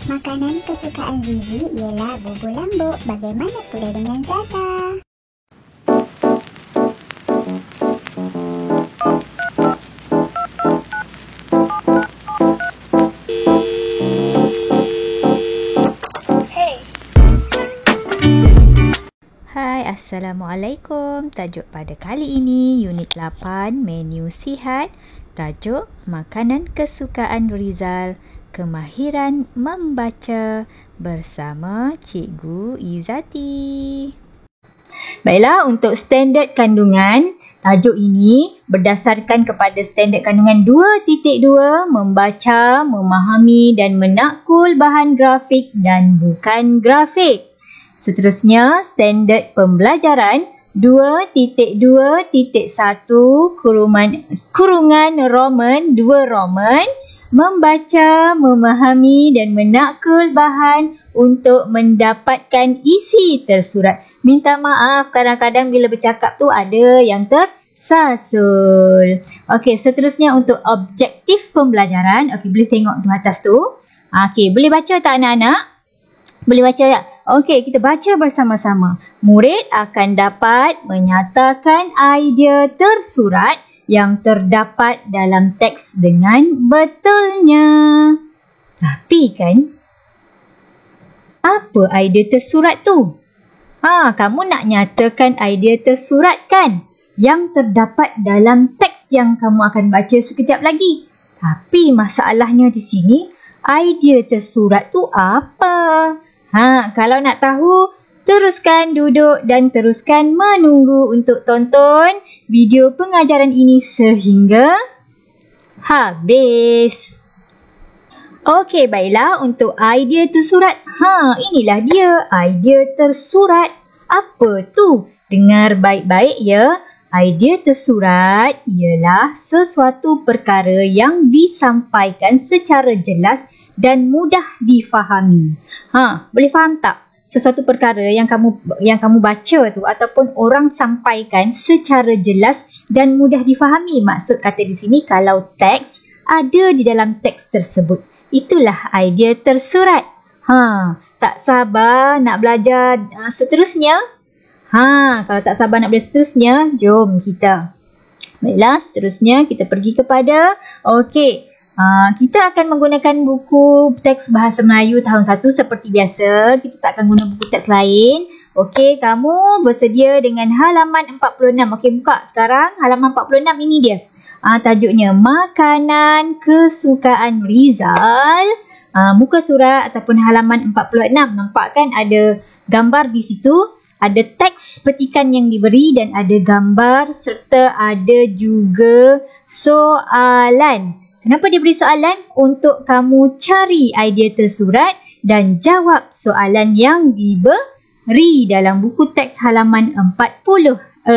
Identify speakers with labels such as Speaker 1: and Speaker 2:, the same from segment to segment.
Speaker 1: Makanan kesukaan Zizi ialah bubur lambuk. Bagaimana pula dengan Zaza?
Speaker 2: Hai, Assalamualaikum. Tajuk pada kali ini Unit 8 Menu Sihat. Tajuk Makanan Kesukaan Rizal, Kemahiran Membaca bersama Cikgu Izzati. Baiklah, untuk standard kandungan, tajuk ini berdasarkan kepada standard kandungan 2.2, membaca, memahami dan menakul bahan grafik dan bukan grafik. Seterusnya, standard pembelajaran 2.2.1 kurungan Roman 2 Roman, membaca, memahami dan menakul bahan untuk mendapatkan isi tersurat. Minta maaf, kadang-kadang bila bercakap tu ada yang tersasul. Okey, seterusnya untuk objektif pembelajaran. Okey, boleh tengok tu atas tu. Okey, boleh baca tak anak-anak? Boleh baca tak? Okey, kita baca bersama-sama. Murid akan dapat menyatakan idea tersurat yang terdapat dalam teks dengan betulnya. Tapi kan, apa idea tersurat tu? Kamu nak nyatakan idea tersurat kan? Yang terdapat dalam teks yang kamu akan baca sekejap lagi. Tapi masalahnya di sini, idea tersurat tu apa? Kalau nak tahu, teruskan duduk dan teruskan menunggu untuk tonton video pengajaran ini sehingga habis. Okey, baiklah, untuk idea tersurat. Inilah dia idea tersurat. Apa tu? Dengar baik-baik ya. Idea tersurat ialah sesuatu perkara yang disampaikan secara jelas dan mudah difahami. Boleh faham tak? Sesuatu perkara yang kamu baca tu ataupun orang sampaikan secara jelas dan mudah difahami. Maksud kata di sini, kalau teks ada di dalam teks tersebut. Itulah idea tersurat. Tak sabar nak belajar seterusnya? Kalau tak sabar nak belajar seterusnya, jom kita. Baiklah, seterusnya kita pergi kepada kita akan menggunakan buku teks Bahasa Melayu tahun 1 seperti biasa. Kita tak akan guna buku teks lain. Okey, kamu bersedia dengan halaman 46. Okey, buka sekarang. Halaman 46 ini dia. Tajuknya Makanan Kesukaan Rizal. Muka surat ataupun halaman 46. Nampak kan ada gambar di situ. Ada teks petikan yang diberi dan ada gambar serta ada juga soalan. Kenapa dia beri soalan? Untuk kamu cari idea tersurat dan jawab soalan yang diberi dalam buku teks halaman 46.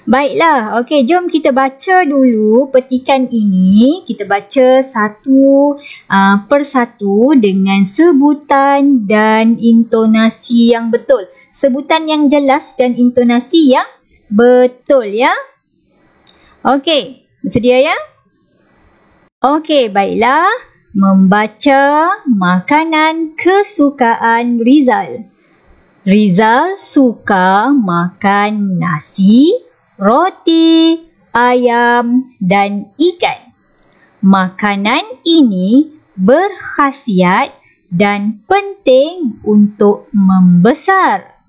Speaker 2: Baiklah, okey, jom kita baca dulu petikan ini. Kita baca satu persatu dengan sebutan dan intonasi yang betul. Sebutan yang jelas dan intonasi yang betul ya. Okey, bersedia ya? Okey, baiklah. Membaca makanan kesukaan Rizal. Rizal suka makan nasi, roti, ayam dan ikan. Makanan ini berkhasiat dan penting untuk membesar.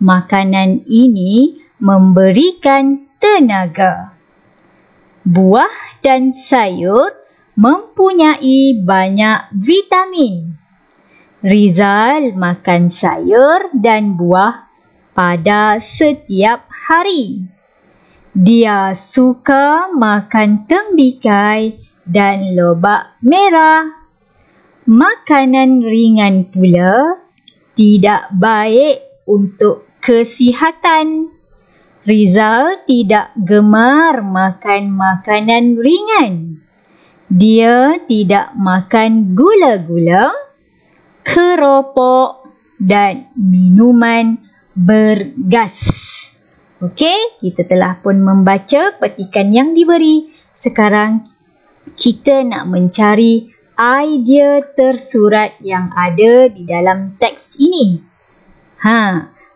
Speaker 2: Makanan ini memberikan tenaga. Buah dan sayur mempunyai banyak vitamin. Rizal makan sayur dan buah pada setiap hari. Dia suka makan tembikai dan lobak merah. Makanan ringan pula tidak baik untuk kesihatan. Rizal tidak gemar makan makanan ringan. Dia tidak makan gula-gula, keropok dan minuman bergas. Okey, kita telah pun membaca petikan yang diberi. Sekarang kita nak mencari idea tersurat yang ada di dalam teks ini.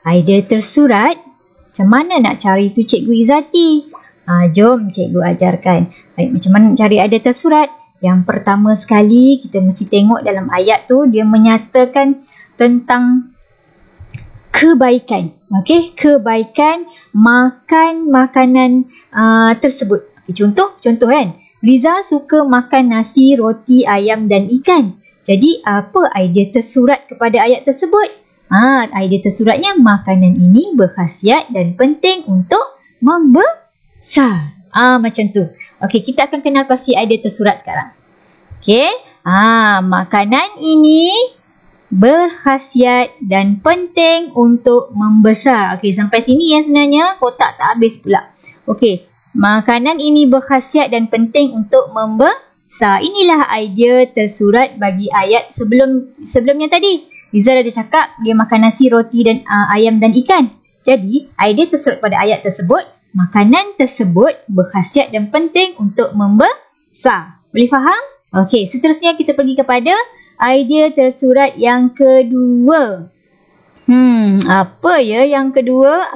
Speaker 2: Idea tersurat, macam mana nak cari tu Cikgu Izzati? Jom Cikgu ajarkan. Baik, macam mana nak cari idea tersurat? Yang pertama sekali, kita mesti tengok dalam ayat tu, dia menyatakan tentang kebaikan. Okey, kebaikan makan makanan tersebut. Okay, contoh kan. Rizal suka makan nasi, roti, ayam dan ikan. Jadi, apa idea tersurat kepada ayat tersebut? Idea tersuratnya, makanan ini berkhasiat dan penting untuk membesar. Macam tu. Okey, kita akan kenal pasti idea tersurat sekarang. Okey. Makanan ini berkhasiat dan penting untuk membesar. Okey, sampai sini ya sebenarnya kotak tak habis pula. Okey, makanan ini berkhasiat dan penting untuk membesar. Inilah idea tersurat bagi ayat sebelumnya tadi. Rizal ada cakap dia makan nasi, roti dan ayam dan ikan. Jadi, idea tersurat pada ayat tersebut, makanan tersebut berkhasiat dan penting untuk membesar. Boleh faham? Okey, seterusnya kita pergi kepada idea tersurat yang kedua. Apa ya yang kedua?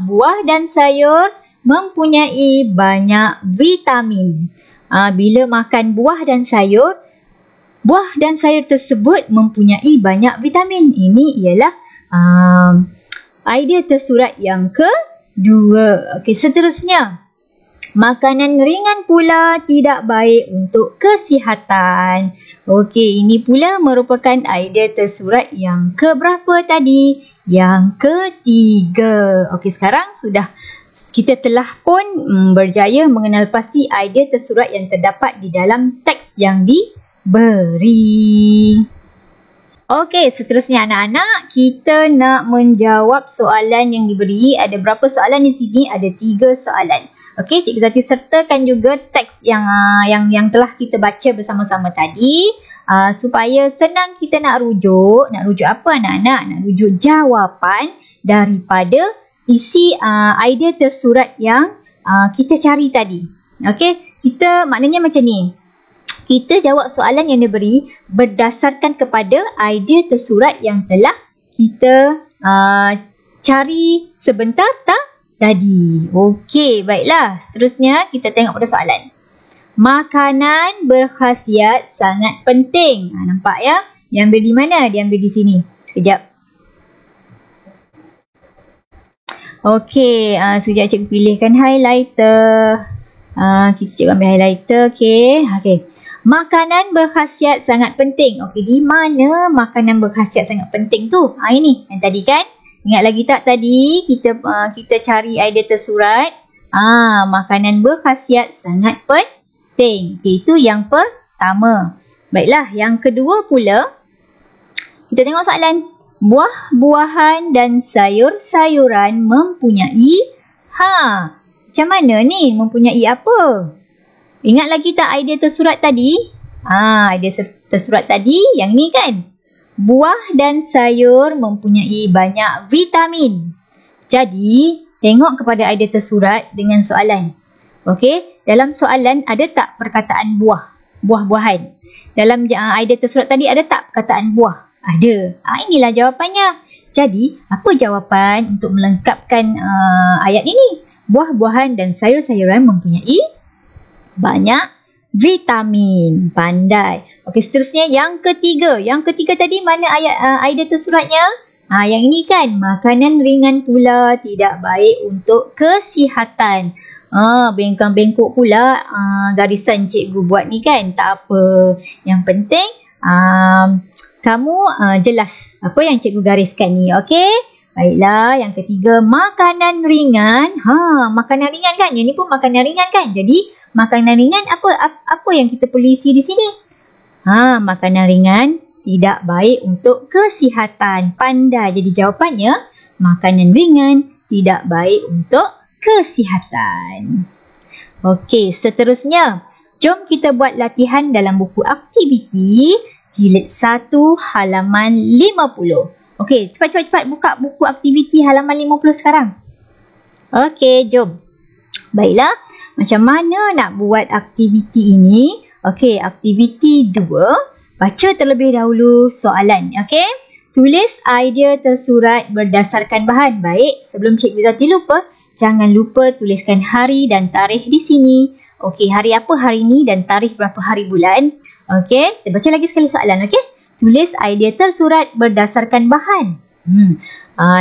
Speaker 2: Buah dan sayur mempunyai banyak vitamin. Bila makan buah dan sayur tersebut mempunyai banyak vitamin. Ini ialah idea tersurat yang kedua. Okey, seterusnya. Makanan ringan pula tidak baik untuk kesihatan. Okey, ini pula merupakan idea tersurat yang keberapa tadi? Yang ketiga. Okey, sekarang kita telah pun berjaya mengenal pasti idea tersurat yang terdapat di dalam teks yang diberi. Okey, seterusnya anak-anak, kita nak menjawab soalan yang diberi. Ada berapa soalan di sini? Ada 3 soalan. Okey, Cikgu Zati sertakan juga teks yang telah kita baca bersama-sama tadi supaya senang kita nak rujuk. Nak rujuk apa anak-anak? Nak rujuk jawapan daripada isi idea tersurat yang kita cari tadi. Okey, kita maknanya macam ni. Kita jawab soalan yang diberi berdasarkan kepada idea tersurat yang telah kita cari sebentar tadi. Okey, baiklah. Seterusnya kita tengok pada soalan. Makanan berkhasiat sangat penting. Nampak ya? Diambil di mana? Diambil di sini. Sekejap. Okey, sekejap cikgu pilihkan highlighter. Cikgu ambil highlighter. Okey. Makanan berkhasiat sangat penting. Okey, di mana makanan berkhasiat sangat penting tu? Ini yang tadi kan? Ingat lagi tak tadi kita cari idea tersurat? Makanan berkhasiat sangat penting. Okey, itu yang pertama. Baiklah, yang kedua pula. Kita tengok soalan. Buah-buahan dan sayur-sayuran mempunyai macam mana ni? Mempunyai apa? Ingat lagi tak idea tersurat tadi? Idea tersurat tadi yang ni kan? Buah dan sayur mempunyai banyak vitamin. Jadi, tengok kepada idea tersurat dengan soalan. Okey, dalam soalan ada tak perkataan buah-buahan? Dalam idea tersurat tadi ada tak perkataan buah? Ada. Inilah jawapannya. Jadi, apa jawapan untuk melengkapkan ayat ini? Buah-buahan dan sayur-sayuran mempunyai banyak vitamin. Pandai. Okey, seterusnya yang ketiga. Yang ketiga tadi mana idea tersuratnya? Yang ini kan. Makanan ringan pula tidak baik untuk kesihatan. Bengkang-bengkok pula garisan cikgu buat ni kan. Tak apa. Yang penting kamu jelas apa yang cikgu gariskan ni. Okey? Baiklah, yang ketiga makanan ringan. Makanan ringan kan? Yang ni pun makanan ringan kan? Jadi makanan ringan apa yang kita perlu isi di sini? Makanan ringan tidak baik untuk kesihatan. Pandai. Jadi jawapannya makanan ringan tidak baik untuk kesihatan. Okey, seterusnya jom kita buat latihan dalam buku aktiviti jilid 1 halaman 50. Okey, cepat buka buku aktiviti halaman 50 sekarang. Okey, jom. Baiklah, macam mana nak buat aktiviti ini? Okey, aktiviti 2. Baca terlebih dahulu soalan. Okey. Tulis idea tersurat berdasarkan bahan. Baik, sebelum Cikgu Zati lupa, jangan lupa tuliskan hari dan tarikh di sini. Okey, hari apa hari ni dan tarikh berapa hari bulan. Okey, kita baca lagi sekali soalan. Okey. Tulis idea tersurat berdasarkan bahan.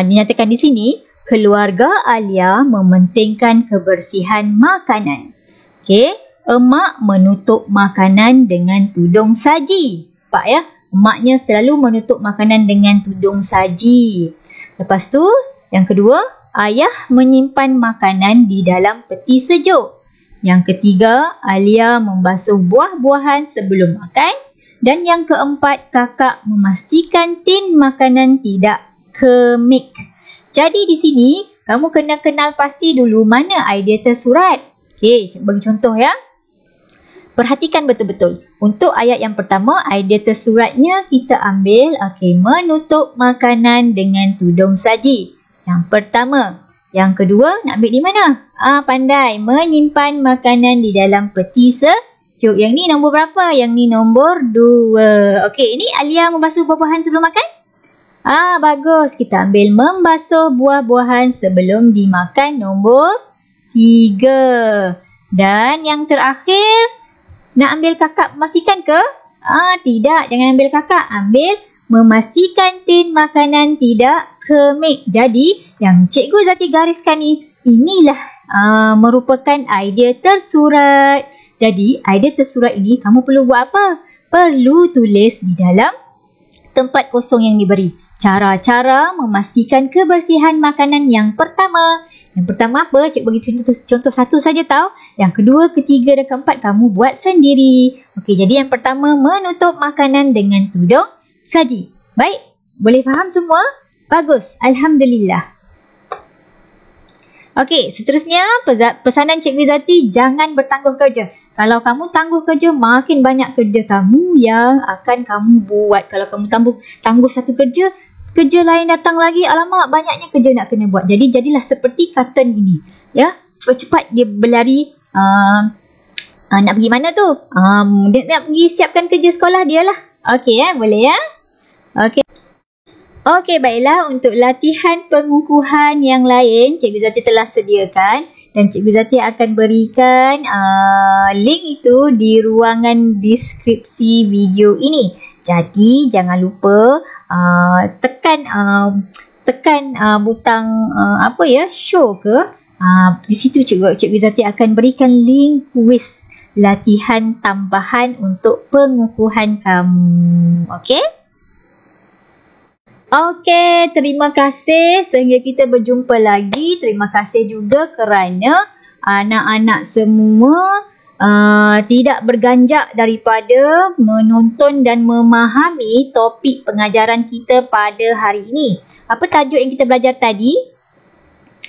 Speaker 2: Dinyatakan di sini, keluarga Alia mementingkan kebersihan makanan. Okey, emak menutup makanan dengan tudung saji. Nampak ya? Emaknya selalu menutup makanan dengan tudung saji. Lepas tu, yang kedua, ayah menyimpan makanan di dalam peti sejuk. Yang ketiga, Alia membasuh buah-buahan sebelum makan. Dan yang keempat, kakak memastikan tin makanan tidak kemik. Jadi di sini, kamu kena kenal pasti dulu mana idea tersurat. Okey, bagi contoh ya. Perhatikan betul-betul. Untuk ayat yang pertama, idea tersuratnya kita ambil, menutup makanan dengan tudung saji. Yang pertama. Yang kedua, nak ambil di mana? Pandai. Menyimpan makanan di dalam peti sejuk. Yang ni nombor berapa? Yang ni nombor 2. Okey, ini Alia membasuh buah-buahan sebelum makan? Bagus. Kita ambil membasuh buah-buahan sebelum dimakan nombor 3. Dan yang terakhir, nak ambil kakak memastikan ke? Tidak. Jangan ambil kakak. Ambil memastikan tin makanan tidak kemik. Jadi, yang Cikgu Zati gariskan ni, inilah merupakan idea tersurat. Jadi, idea tersurat ini kamu perlu buat apa? Perlu tulis di dalam tempat kosong yang diberi. Cara-cara memastikan kebersihan makanan yang pertama. Yang pertama apa? Cikgu bagi contoh satu saja tahu. Yang kedua, ketiga dan keempat kamu buat sendiri. Okey, jadi yang pertama menutup makanan dengan tudung saji. Baik, boleh faham semua? Bagus, alhamdulillah. Okey, seterusnya pesanan Cikgu Zati, jangan bertangguh kerja. Kalau kamu tangguh kerja, makin banyak kerja kamu yang akan kamu buat. Kalau kamu tangguh satu kerja, kerja lain datang lagi, alamak banyaknya kerja nak kena buat. Jadi jadilah seperti kartun ini. Ya, cepat-cepat dia berlari. Nak pergi mana tu? Dia nak pergi siapkan kerja sekolah dia lah. Okey boleh ya? Okey, baiklah. Untuk latihan pengukuhan yang lain, Cikgu Zati telah sediakan. Dan Cikgu Zati akan berikan link itu di ruangan deskripsi video ini. Jadi jangan lupa tekan butang show ke. Di situ Cikgu Zati akan berikan link kuis latihan tambahan untuk pengukuhan kamu. Okey? Okey, terima kasih sehingga kita berjumpa lagi. Terima kasih juga kerana anak-anak semua tidak berganjak daripada menonton dan memahami topik pengajaran kita pada hari ini. Apa tajuk yang kita belajar tadi?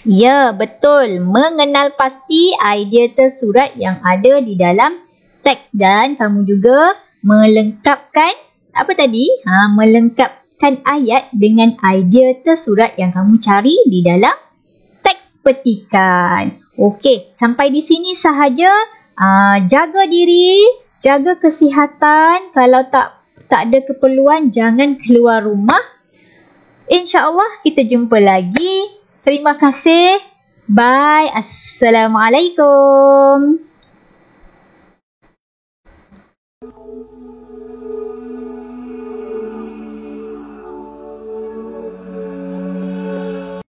Speaker 2: Ya, betul. Mengenal pasti idea tersurat yang ada di dalam teks dan kamu juga melengkapkan apa tadi? Melengkapkan ayat dengan idea tersurat yang kamu cari di dalam teks petikan. Okey, sampai di sini sahaja. Jaga diri, jaga kesihatan. Kalau tak ada keperluan, jangan keluar rumah. InsyaAllah kita jumpa lagi. Terima kasih. Bye. Assalamualaikum.